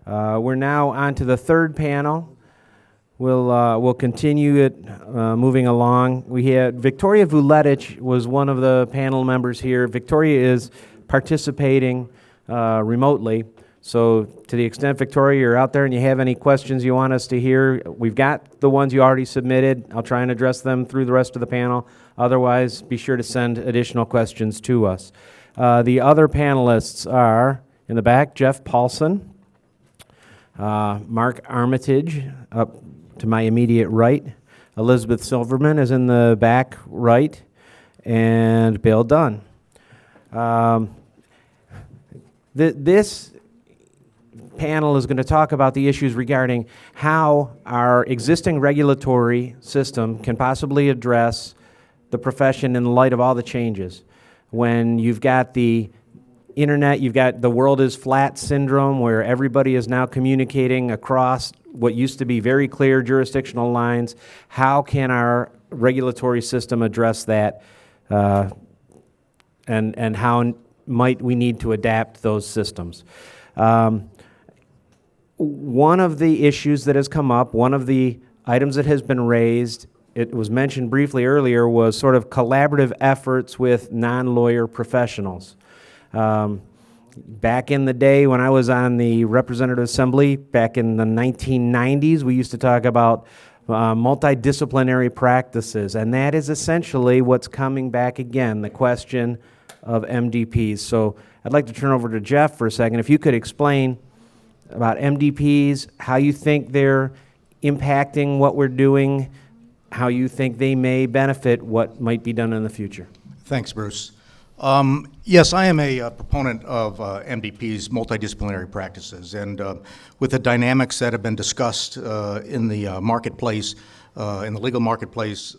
We're now on to the third panel. We'll continue it moving along. We had Victoria Vuletic was one of the panel members here. Victoria is participating remotely. So to the extent, Victoria, you're out there and you have any questions you want us to hear, we've got the ones you already submitted. I'll try and address them through the rest of the panel. Otherwise, be sure to send additional questions to us. The other panelists are, in the back, Jeff Paulsen, Mark Armitage, up to my immediate right. Elizabeth Silverman is in the back right, and Bill Dunn. This panel is going to talk about the issues regarding how our existing regulatory system can possibly address the profession in light of all the changes. When you've got the internet, you've got the world is flat syndrome where everybody is now communicating across what used to be very clear jurisdictional lines. How can our regulatory system address that, and how might we need to adapt those systems? One of the issues that has come up, one of the items that has been raised, it was mentioned briefly earlier, was sort of collaborative efforts with non-lawyer professionals. Back in the day when I was on the Representative Assembly, back in the 1990s, we used to talk about multidisciplinary practices, and that is essentially what's coming back again, the question of MDPs. So I'd like to turn over to Jeff for a second. If you could explain about MDPs, how you think they're impacting what we're doing, how you think they may benefit what might be done in the future. Thanks, Bruce. Yes, I am a proponent of MDPs, multidisciplinary practices, and with the dynamics that have been discussed in the marketplace, in the legal marketplace,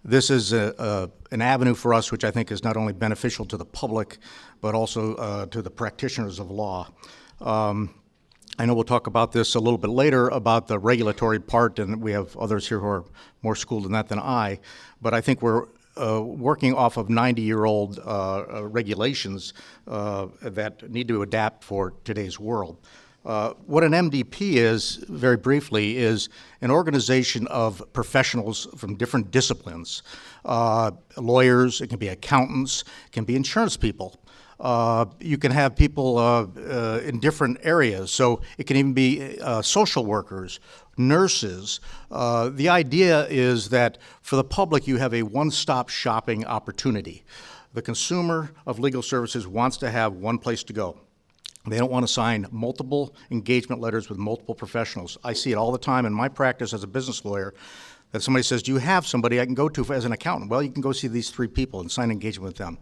this is an avenue for us which I think is not only beneficial to the public, but also to the practitioners of law. I know we'll talk about this a little bit later about the regulatory part, and we have others here who are more schooled in that than I, but I think we're working off of 90-year-old regulations that need to adapt for today's world. What an MDP is, very briefly, is an organization of professionals from different disciplines. Lawyers, it can be accountants, it can be insurance people. You can have people in different areas, so it can even be social workers, nurses. The idea is that for the public, you have a one-stop shopping opportunity. The consumer of legal services wants to have one place to go. They don't want to sign multiple engagement letters with multiple professionals. I see it all the time in my practice as a business lawyer that somebody says, do you have somebody I can go to as an accountant? Well, you can go see these 3 people and sign engagement with them.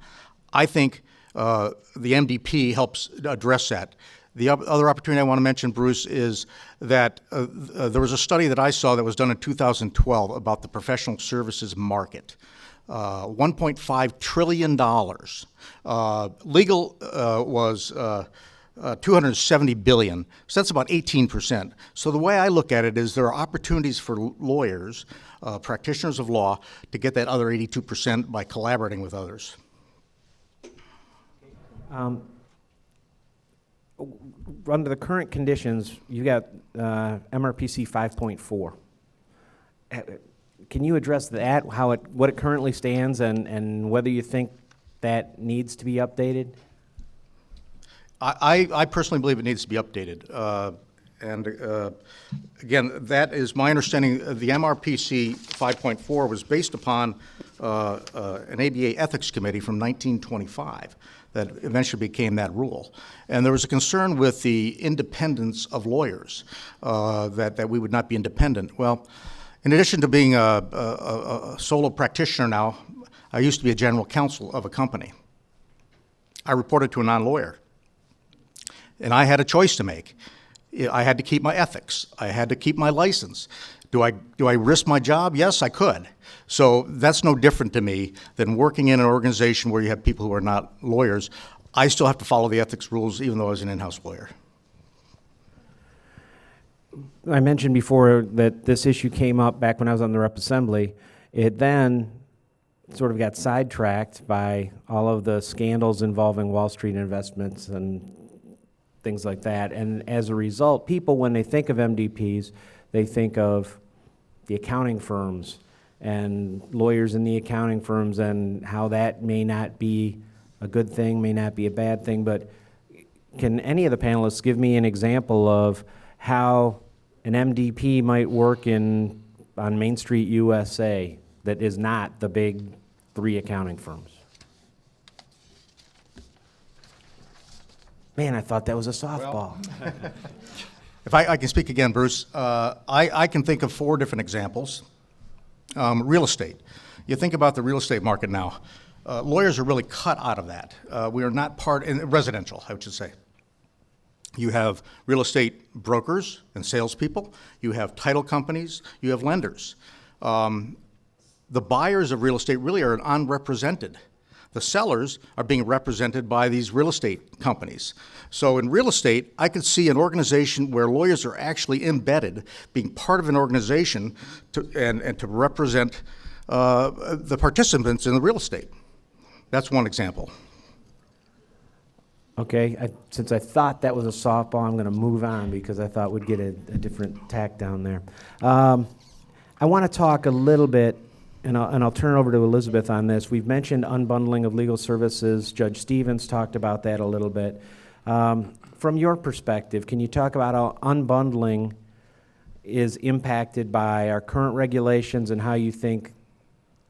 I think the MDP helps address that. The other opportunity I want to mention, Bruce, is that there was a study that I saw that was done in 2012 about the professional services market. $1.5 trillion. Legal was $270 billion, so that's about 18%. So the way I look at it is there are opportunities for lawyers, practitioners of law, to get that other 82% by collaborating with others. Under the current conditions, you got MRPC 5.4. Can you address that, what it currently stands, and whether you think that needs to be updated? I personally believe it needs to be updated. Again, that is my understanding. The MRPC 5.4 was based upon an ABA ethics committee from 1925 that eventually became that rule. And there was a concern with the independence of lawyers, that we would not be independent. Well, in addition to being a solo practitioner now, I used to be a general counsel of a company. I reported to a non-lawyer. And I had a choice to make. I had to keep my ethics. I had to keep my license. Do I risk my job? Yes, I could. So that's no different to me than working in an organization where you have people who are not lawyers. I still have to follow the ethics rules even though I was an in-house lawyer. I mentioned before that this issue came up back when I was on the Rep Assembly. It then sort of got sidetracked by all of the scandals involving Wall Street investments and things like that. And as a result, people, when they think of MDPs, they think of the accounting firms and lawyers in the accounting firms and how that may not be a good thing, may not be a bad thing. But can any of the panelists give me an example of how an MDP might work on Main Street, USA, that is not the big 3 accounting firms? Man, I thought that was a softball. If I can speak again, Bruce, I can think of 4 different examples. Real estate. You think about the real estate market now. Lawyers are really cut out of that. We are not in residential, I should say. You have real estate brokers and salespeople. You have title companies. You have lenders. The buyers of real estate really are unrepresented. The sellers are being represented by these real estate companies. So in real estate, I could see an organization where lawyers are actually embedded, being part of an organization and to represent the participants in the real estate. That's one example. Okay, since I thought that was a softball, I'm going to move on because I thought we'd get a different tack down there. I want to talk a little bit, and I'll turn it over to Elizabeth on this. We've mentioned unbundling of legal services. Judge Stevens talked about that a little bit. From your perspective, can you talk about how unbundling is impacted by our current regulations and how you think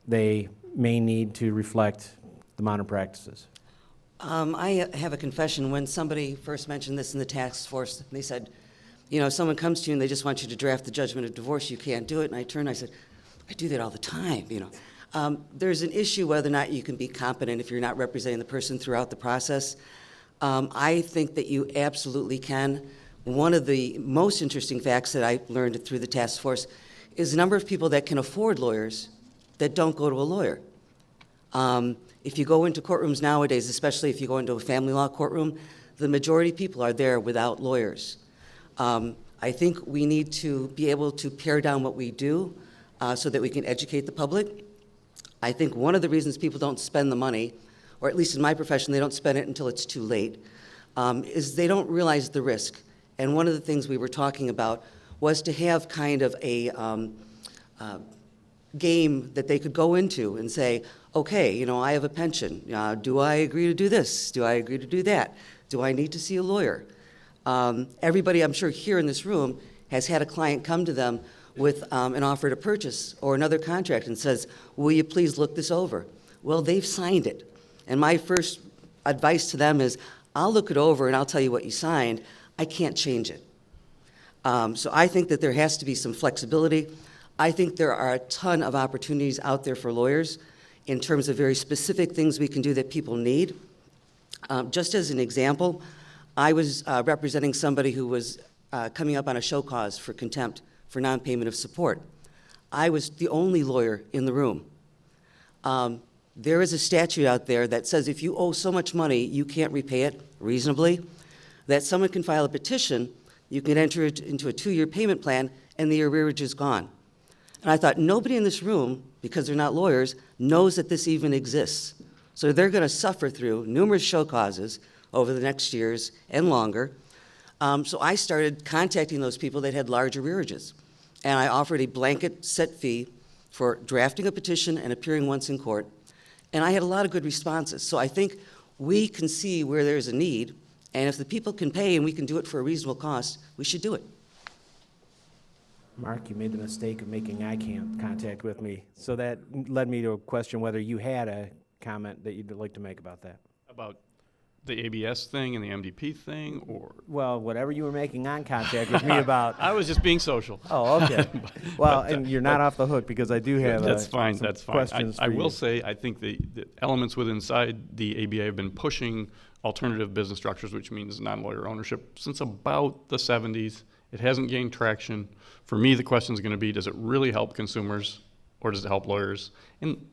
they may need to reflect the modern practices? I have a confession. When somebody first mentioned this in the task force, they said, you know, someone comes to you and they just want you to draft the judgment of divorce, you can't do it. And I turned and I said, I do that all the time, you know. There's an issue whether or not you can be competent if you're not representing the person throughout the process. I think that you absolutely can. One of the most interesting facts that I learned through the task force is the number of people that can afford lawyers that don't go to a lawyer. If you go into courtrooms nowadays, especially if you go into a family law courtroom, the majority of people are there without lawyers. I think we need to be able to pare down what we do so that we can educate the public. I think one of the reasons people don't spend the money, or at least in my profession, they don't spend it until it's too late, is they don't realize the risk. And one of the things we were talking about was to have kind of a game that they could go into and say, okay, you know, I have a pension. Do I agree to do this? Do I agree to do that? Do I need to see a lawyer? Everybody, I'm sure, here in this room has had a client come to them with an offer to purchase or another contract and says, will you please look this over? Well, they've signed it. And my first advice to them is, I'll look it over and I'll tell you what you signed. I can't change it. So I think that there has to be some flexibility. I think there are a ton of opportunities out there for lawyers in terms of very specific things we can do that people need. Just as an example, I was representing somebody who was coming up on a show cause for contempt for non-payment of support. I was the only lawyer in the room. There is a statute out there that says if you owe so much money, you can't repay it reasonably, that someone can file a petition, you can enter it into a 2-year payment plan, and the arrearage is gone. And I thought, nobody in this room, because they're not lawyers, knows that this even exists. So they're going to suffer through numerous show causes over the next years and longer. So I started contacting those people that had large arrearages. And I offered a blanket set fee for drafting a petition and appearing once in court. And I had a lot of good responses. So I think we can see where there's a need. And if the people can pay and we can do it for a reasonable cost, we should do it. Mark, you made the mistake of making eye contact with me. So that led me to a question whether you had a comment that you'd like to make about that. About the ABS thing and the MDP thing, or? Well, whatever you were making eye contact with me about. I was just being social. Oh, okay. Well, and you're not off the hook because I do have That's fine, some that's fine. questions I for you. will say, I think the elements inside the ABA have been pushing alternative business structures, which means non-lawyer ownership, since about the 70s. It hasn't gained traction. For me, the question is going to be, does it really help consumers or does it help lawyers? And,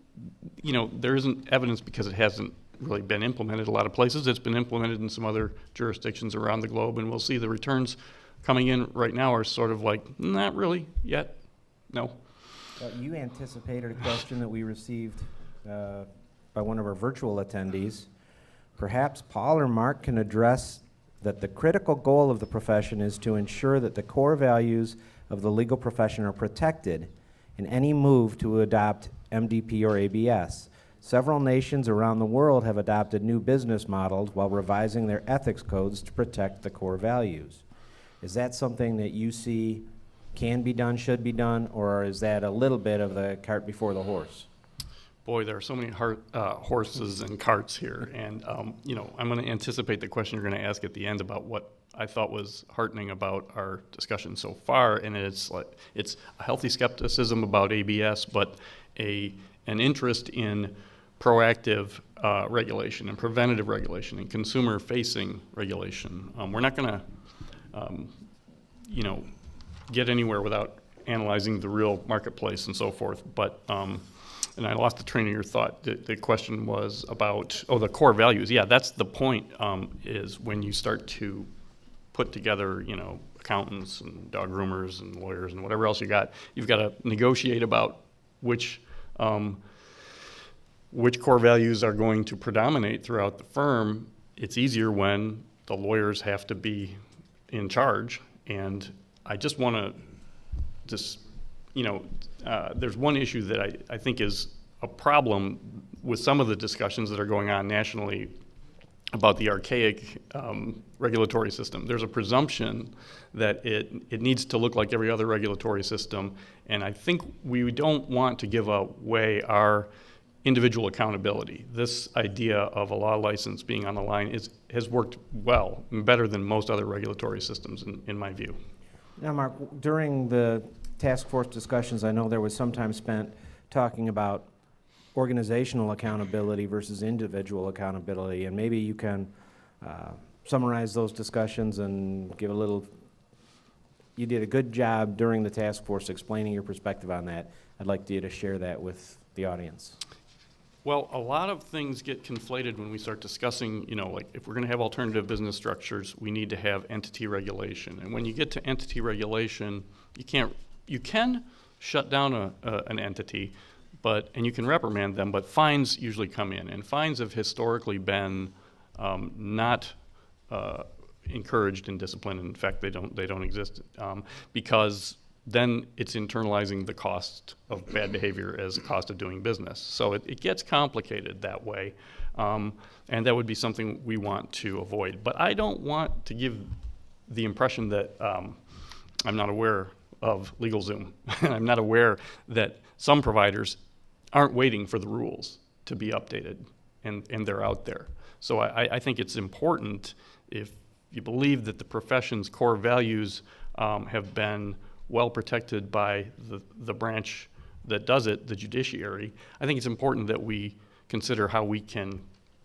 you know, there isn't evidence because it hasn't really been implemented a lot of places. It's been implemented in some other jurisdictions around the globe, and we'll see the returns coming in right now are sort of like, not really yet, no. You anticipated a question that we received by one of our virtual attendees. Perhaps Paul or Mark can address that the critical goal of the profession is to ensure that the core values of the legal profession are protected in any move to adopt MDP or ABS. Several nations around the world have adopted new business models while revising their ethics codes to protect the core values. Is that something that you see can be done, should be done, or is that a little bit of the cart before the horse? Boy, there are so many horses and carts here, and you know, I'm going to anticipate the question you're going to ask at the end about what I thought was heartening about our discussion so far, and it's a healthy skepticism about ABS, but an interest in proactive regulation and preventative regulation and consumer-facing regulation. We're not going to, you know, get anywhere without analyzing the real marketplace and so forth. But and I lost the train of your thought. The question was about the core values. Yeah, that's the point. Is when you start to put together, you know, accountants and dog groomers and lawyers and whatever else you've got to negotiate about which core values are going to predominate throughout the firm. It's easier when the lawyers have to be in charge. And I just want to you know, there's one issue that I think is a problem with some of the discussions that are going on nationally about the archaic regulatory system. There's a presumption that it needs to look like every other regulatory system, and I think we don't want to give away our individual accountability. This idea of a law license being on the line has worked well, better than most other regulatory systems in my view. Now, Mark, during the task force discussions, I know there was some time spent talking about organizational accountability versus individual accountability, and maybe you can summarize those discussions and give a little. You did a good job during the task force explaining your perspective on that. I'd like you to share that with the audience. Well, a lot of things get conflated when we start discussing, you know, like if we're going to have alternative business structures, we need to have entity regulation. And when you get to entity regulation, you can shut down an entity, and you can reprimand them, but fines usually come in. And fines have historically been not encouraged in discipline. In fact, they don't exist because then it's internalizing the cost of bad behavior as a cost of doing business. So it gets complicated that way, and that would be something we want to avoid. But I don't want to give the impression that I'm not aware of LegalZoom. I'm not aware that some providers aren't waiting for the rules to be updated, and they're out there. So I think it's important, if you believe that the profession's core values have been well protected by the branch that does it, the judiciary, I think it's important that we consider how we can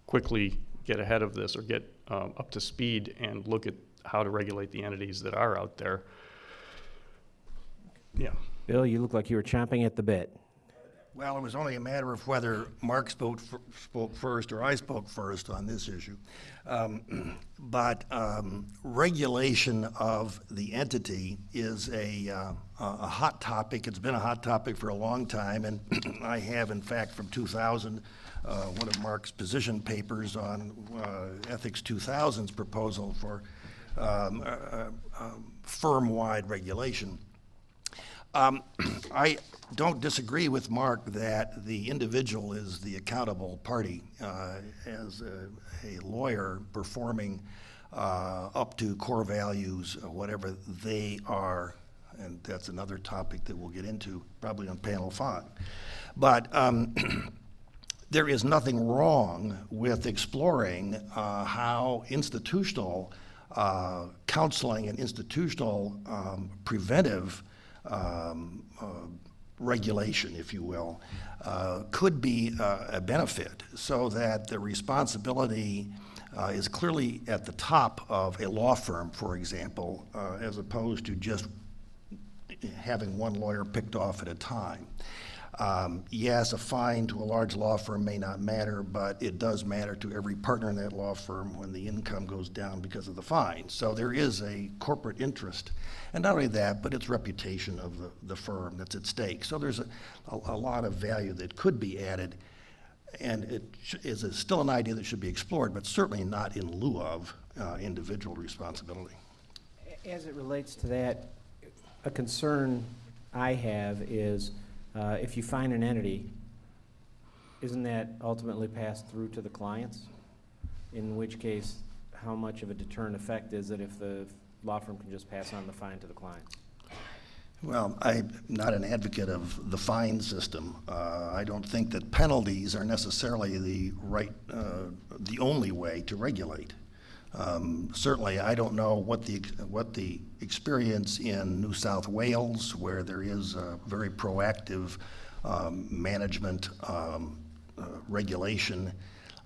quickly get ahead of this or get up to speed and look at how to regulate the entities that are out there. Yeah. Bill, you look like you were chomping at the bit. Well, it was only a matter of whether Mark spoke first or I spoke first on this issue. But regulation of the entity is a hot topic. It's been a hot topic for a long time, and I have, in fact, from 2000, one of Mark's position papers on Ethics 2000's proposal for firm-wide regulation. I don't disagree with Mark that the individual is the accountable party as a lawyer performing up to core values, whatever they are, and that's another topic that we'll get into probably on panel 5. But there is nothing wrong with exploring how institutional counseling and institutional preventive regulation, if you will, could be a benefit, so that the responsibility is clearly at the top of a law firm, for example, as opposed to just having one lawyer picked off at a time. Yes, a fine to a large law firm may not matter, but it does matter to every partner in that law firm when the income goes down because of the fine. So there is a corporate interest. And not only that, but it's reputation of the firm that's at stake. So there's a lot of value that could be added, and it is still an idea that should be explored, but certainly not in lieu of individual responsibility. As it relates to that, a concern I have is if you find an entity, isn't that ultimately passed through to the clients? In which case, how much of a deterrent effect is it if the law firm can just pass on the fine to the client? Well, I'm not an advocate of the fine system. I don't think that penalties are necessarily the only way to regulate. Certainly, I don't know what the experience in New South Wales, where there is a very proactive management regulation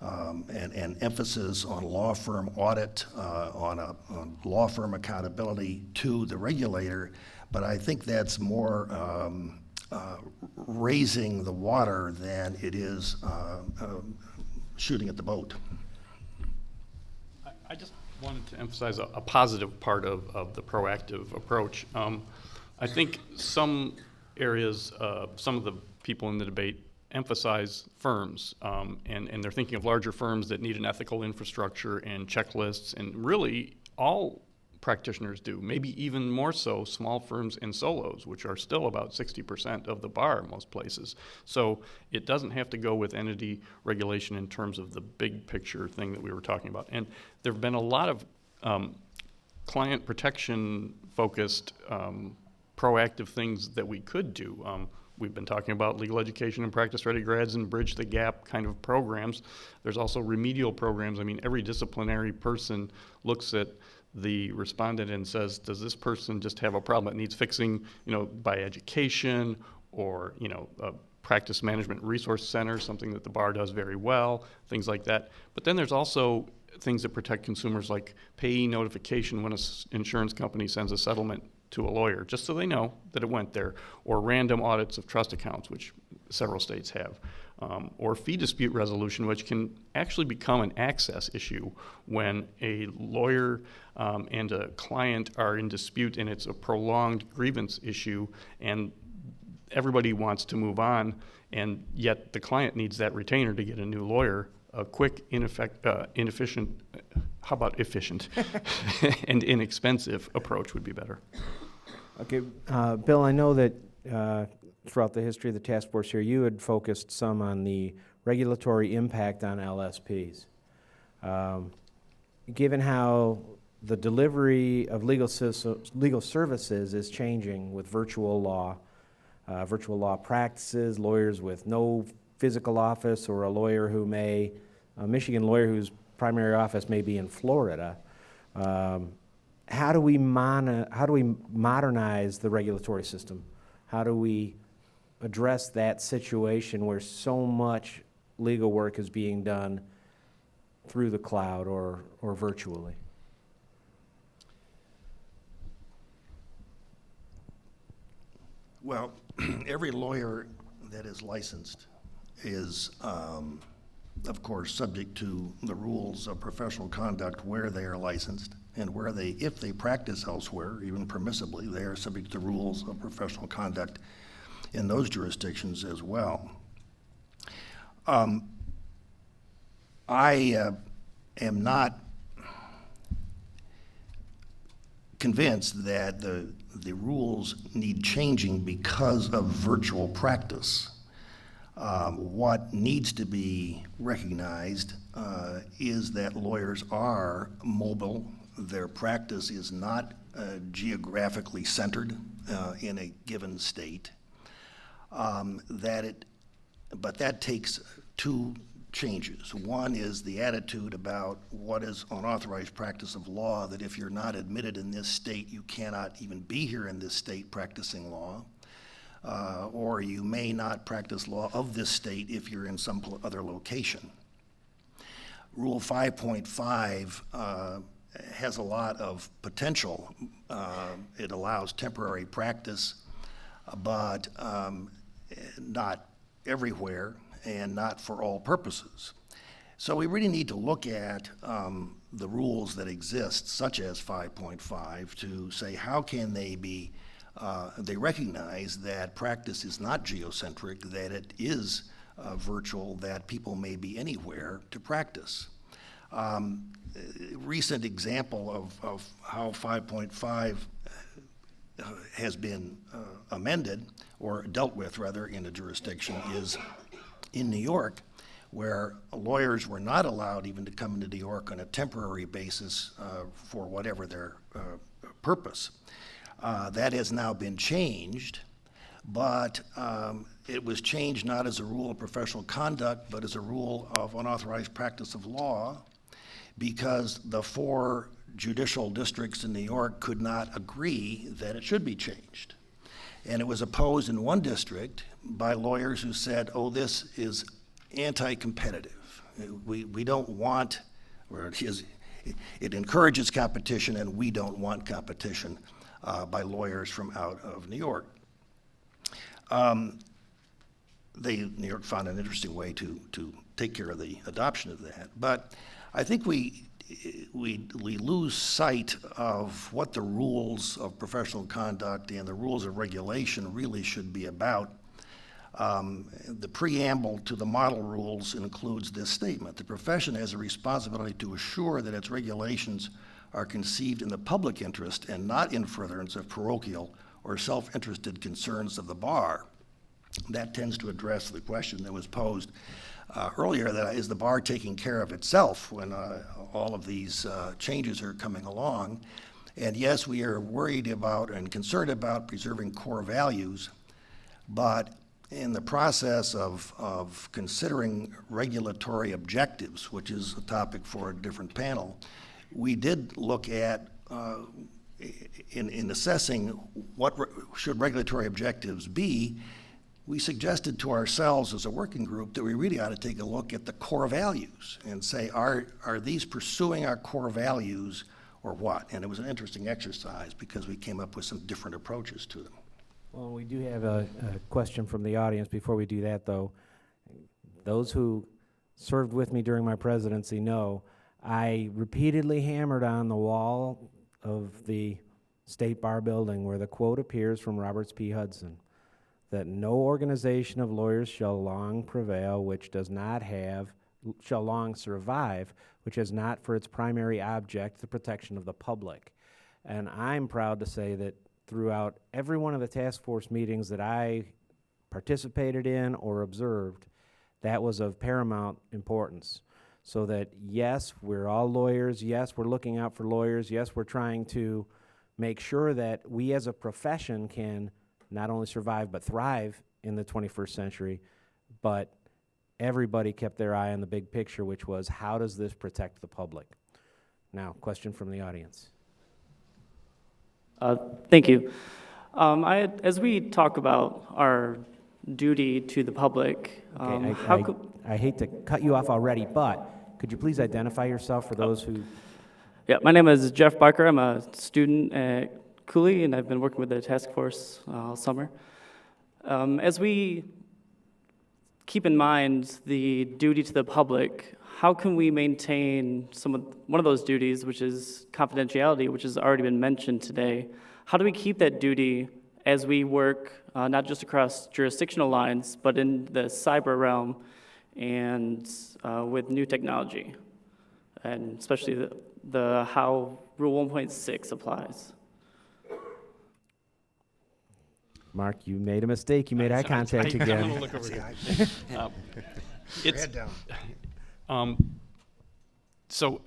and emphasis on law firm audit, on law firm accountability to the regulator, but I think that's more raising the water than it is shooting at the boat. I just wanted to emphasize a positive part of the proactive approach. I think some areas, some of the people in the debate emphasize firms, and they're thinking of larger firms that need an ethical infrastructure and checklists, and really all practitioners do, maybe even more so small firms and solos, which are still about 60% of the bar in most places. So it doesn't have to go with entity regulation in terms of the big picture thing that we were talking about. And there have been a lot of client protection focused proactive things that we could do. We've been talking about legal education and practice-ready grads and bridge the gap kind of programs. There's also remedial programs. I mean, every disciplinary person looks at the respondent and says, does this person just have a problem that needs fixing, by education or, a practice management resource center, something that the bar does very well, things like that. But then there's also things that protect consumers, like payee notification when an insurance company sends a settlement to a lawyer, just so they know that it went there, or random audits of trust accounts, which several states have, or fee dispute resolution, which can actually become an access issue when a lawyer and a client are in dispute and it's a prolonged grievance issue and everybody wants to move on, and yet the client needs that retainer to get a new lawyer. A quick, inefficient, how about efficient, and inexpensive approach would be better. Okay, Bill, I know that throughout the history of the task force here, you had focused some on the regulatory impact on LSPs. Given how the delivery of legal services is changing with virtual law practices, lawyers with no physical office, or a Michigan lawyer whose primary office may be in Florida, how do we modernize the regulatory system? How do we address that situation where so much legal work is being done through the cloud or virtually? Well, every lawyer that is licensed is, of course, subject to the rules of professional conduct where they are licensed, and if they practice elsewhere, even permissibly, they are subject to rules of professional conduct in those jurisdictions as well. I am not convinced that the rules need changing because of virtual practice. What needs to be recognized is that lawyers are mobile. Their practice is not geographically centered in a given state. But that takes two changes. One is the attitude about what is unauthorized practice of law, that if you're not admitted in this state, you cannot even be here in this state practicing law. Or you may not practice law of this state if you're in some other location. Rule 5.5 has a lot of potential. It allows temporary practice, but not everywhere and not for all purposes. So we really need to look at the rules that exist, such as 5.5, to say how can they be they recognize that practice is not geocentric, that it is virtual, that people may be anywhere to practice. Recent example of how 5.5 has been amended, or dealt with rather, in a jurisdiction is in New York, where lawyers were not allowed even to come into New York on a temporary basis for whatever their purpose. That has now been changed, but it was changed not as a rule of professional conduct, but as a rule of unauthorized practice of law, because the 4 judicial districts in New York could not agree that it should be changed. And it was opposed in one district by lawyers who said, oh, this is anti-competitive. We don't want, or it encourages competition, and we don't want competition by lawyers from out of New York. New York found an interesting way to take care of the adoption of that. But I think we lose sight of what the rules of professional conduct and the rules of regulation really should be about. The preamble to the model rules includes this statement: the profession has a responsibility to assure that its regulations are conceived in the public interest and not in furtherance of parochial or self-interested concerns of the bar. That tends to address the question that was posed earlier, that is the bar taking care of itself when all of these changes are coming along? And yes, we are worried about and concerned about preserving core values, but in the process of considering regulatory objectives, which is a topic for a different panel, we did look at, in assessing what should regulatory objectives be, we suggested to ourselves as a working group that we really ought to take a look at the core values and say, are these pursuing our core values or what? And it was an interesting exercise because we came up with some different approaches to them. Well, we do have a question from the audience. Before we do that, though, those who served with me during my presidency know I repeatedly hammered on the wall of the State Bar building where the quote appears from Roberts P. Hudson, that no organization of lawyers shall long prevail which does not have, shall long survive, which has not for its primary object the protection of the public. And I'm proud to say that throughout every one of the task force meetings that I participated in or observed, that was of paramount importance. So that yes, we're all lawyers, yes, we're looking out for lawyers, yes, we're trying to make sure that we as a profession can not only survive but thrive in the 21st century, but everybody kept their eye on the big picture, which was how does this protect the public? Now, question from the audience. Thank you. As we talk about our duty to the public, I hate to cut you off already, but could you please identify yourself for those who... Yeah, my name is Jeff Barker. I'm a student at Cooley, and I've been working with the task force all summer. As we keep in mind the duty to the public, how can we maintain one of those duties, which is confidentiality, which has already been mentioned today? How do we keep that duty as we work not just across jurisdictional lines, but in the cyber realm and with new technology, and especially the how Rule 1.6 applies? Mark, you made a mistake. You made eye contact again. I'm going to look over here. Head down. So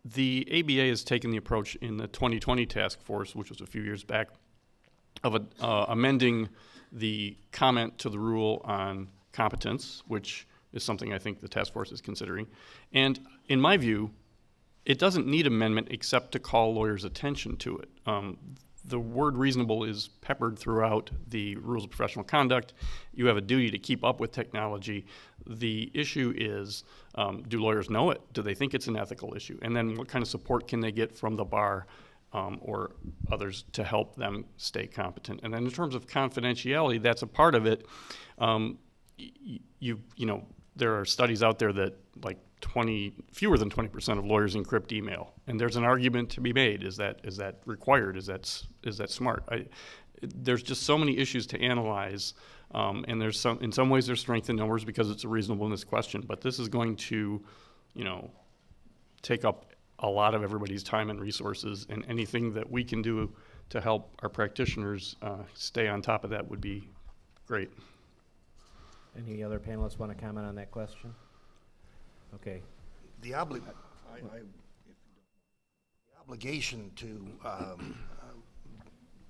the ABA has taken the approach in the 2020 task force, which was a few years back, of amending the comment to the rule on competence, which is something I think the task force is considering. And in my view, it doesn't need amendment except to call lawyers' attention to it. The word reasonable is peppered throughout the rules of professional conduct. You have a duty to keep up with technology. The issue is, do lawyers know it? Do they think it's an ethical issue? And then what kind of support can they get from the bar or others to help them stay competent? And then in terms of confidentiality, that's a part of it. You know, there are studies out there that like fewer than 20% of lawyers encrypt email, and there's an argument to be made. Is that required? Is that smart? There's just so many issues to analyze, and in some ways there's strength in numbers because it's a reasonableness question. But this is going to, you know, take up a lot of everybody's time and resources, and anything that we can do to help our practitioners stay on top of that would be great. Any other panelists want to comment on that question? Okay. The obligation to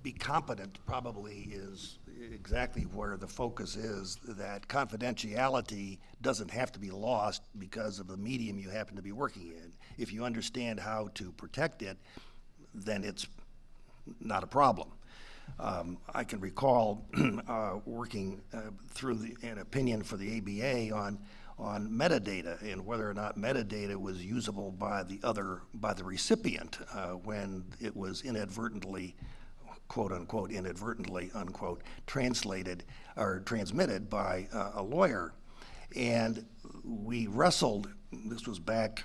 be competent probably is exactly where the focus is, that confidentiality doesn't have to be lost because of the medium you happen to be working in. If you understand how to protect it, then it's not a problem. I can recall working through an opinion for the ABA on metadata and whether or not metadata was usable by the recipient when it was inadvertently, quote unquote, inadvertently, unquote, translated or transmitted by a lawyer. And we wrestled, this was back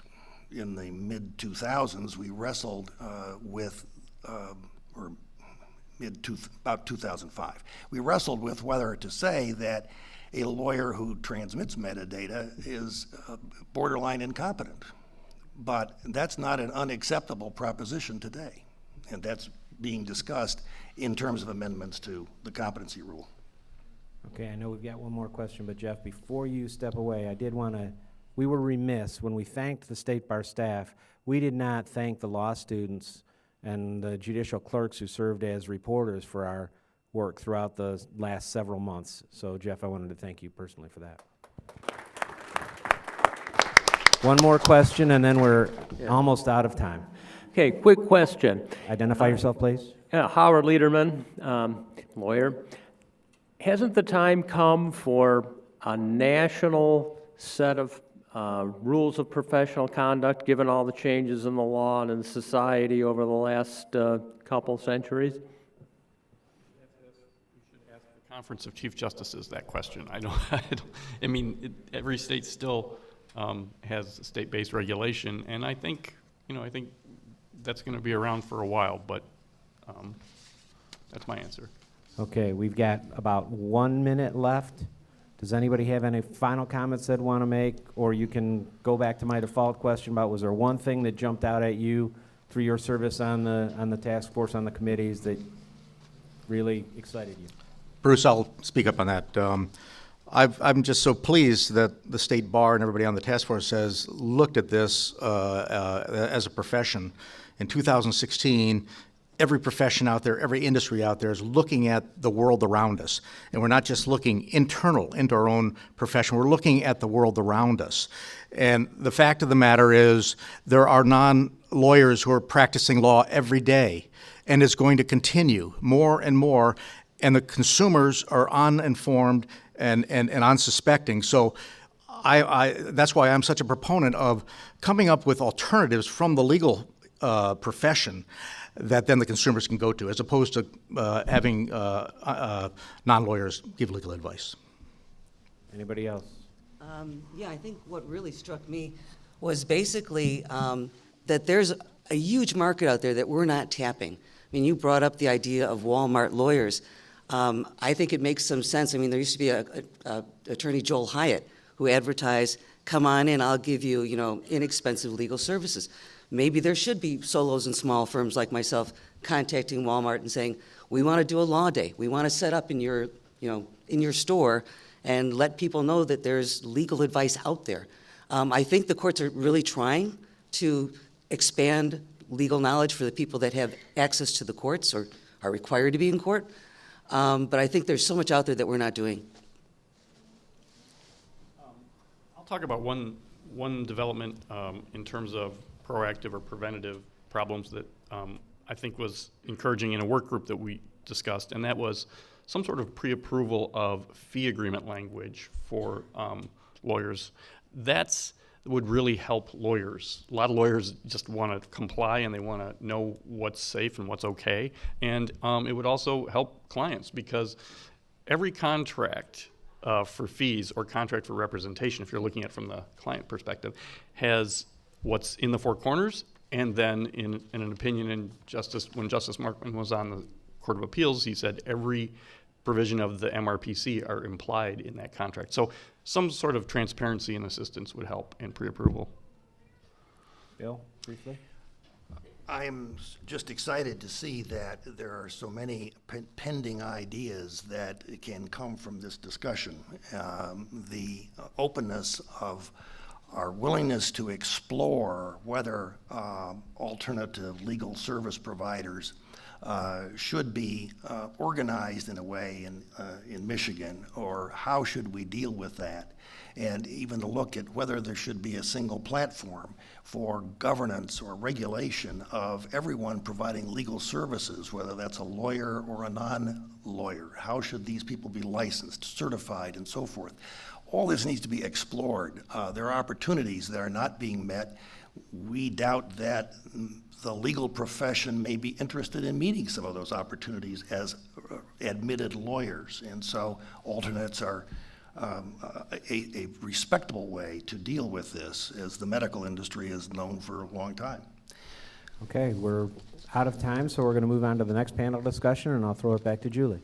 in the mid-2000s, we wrestled with, or about 2005, we wrestled with whether to say that a lawyer who transmits metadata is borderline incompetent. But that's not an unacceptable proposition today. And that's being discussed in terms of amendments to the competency rule. Okay, I know we've got one more question, but Jeff, before you step away, I did want to, we were remiss when we thanked the State Bar staff. We did not thank the law students and the judicial clerks who served as reporters for our work throughout the last several months. So, Jeff, I wanted to thank you personally for that. One more question, and then we're almost out of time. Okay, quick question. Identify yourself, please. Howard Lederman, lawyer. Hasn't the time come for a national set of rules of professional conduct, given all the changes in the law and in society over the last couple centuries? Conference of Chief Justices that question. I mean, every state still has state-based regulation, and I think that's going to be around for a while, but that's my answer. Okay, we've got about 1 minute left. Does anybody have any final comments they'd want to make? Or you can go back to my default question about, was there one thing that jumped out at you through your service on the task force, on the committees, that really excited you? Bruce, I'll speak up on that. I'm just so pleased that the State Bar and everybody on the task force has looked at this as a profession. In 2016, every profession out there, every industry out there is looking at the world around us. And we're not just looking internal into our own profession, we're looking at the world around us. And the fact of the matter is there are non-lawyers who are practicing law every day, and it's going to continue more and more, and the consumers are uninformed and unsuspecting. So that's why I'm such a proponent of coming up with alternatives from the legal profession that then the consumers can go to, as opposed to having non-lawyers give legal advice. Anybody else? Yeah, I think what really struck me was basically that there's a huge market out there that we're not tapping. I mean, you brought up the idea of Walmart lawyers. I think it makes some sense. I mean, there used to be a attorney, Joel Hyatt, who advertised, "Come on in, I'll give you, inexpensive legal services." Maybe there should be solos and small firms like myself contacting Walmart and saying, "We want to do a law day. We want to set up in your store and let people know that there's legal advice out there." I think the courts are really trying to expand legal knowledge for the people that have access to the courts or are required to be in court. But I think there's so much out there that we're not doing. I'll talk about one development in terms of proactive or preventative problems that I think was encouraging in a work group that we discussed, and that was some sort of pre-approval of fee agreement language for lawyers. That would really help lawyers. A lot of lawyers just want to comply and they want to know what's safe and what's okay, and it would also help clients, because every contract for fees or contract for representation, if you're looking at it from the client perspective, has what's in the four corners, and then in an opinion when Justice Markman was on the Court of Appeals, he said every provision of the MRPC are implied in that contract. So some sort of transparency and assistance would help in pre-approval. Bill, briefly? I'm just excited to see that there are so many pending ideas that can come from this discussion. The openness of our willingness to explore whether alternative legal service providers should be organized in a way in Michigan, or how should we deal with that? And even to look at whether there should be a single platform for governance or regulation of everyone providing legal services, whether that's a lawyer or a non-lawyer. How should these people be licensed, certified, and so forth? All this needs to be explored. There are opportunities that are not being met. We doubt that the legal profession may be interested in meeting some of those opportunities as admitted lawyers. And so alternates are a respectable way to deal with this, as the medical industry is known for a long time. Okay, we're out of time, so we're going to move on to the next panel discussion, and I'll throw it back to Julie.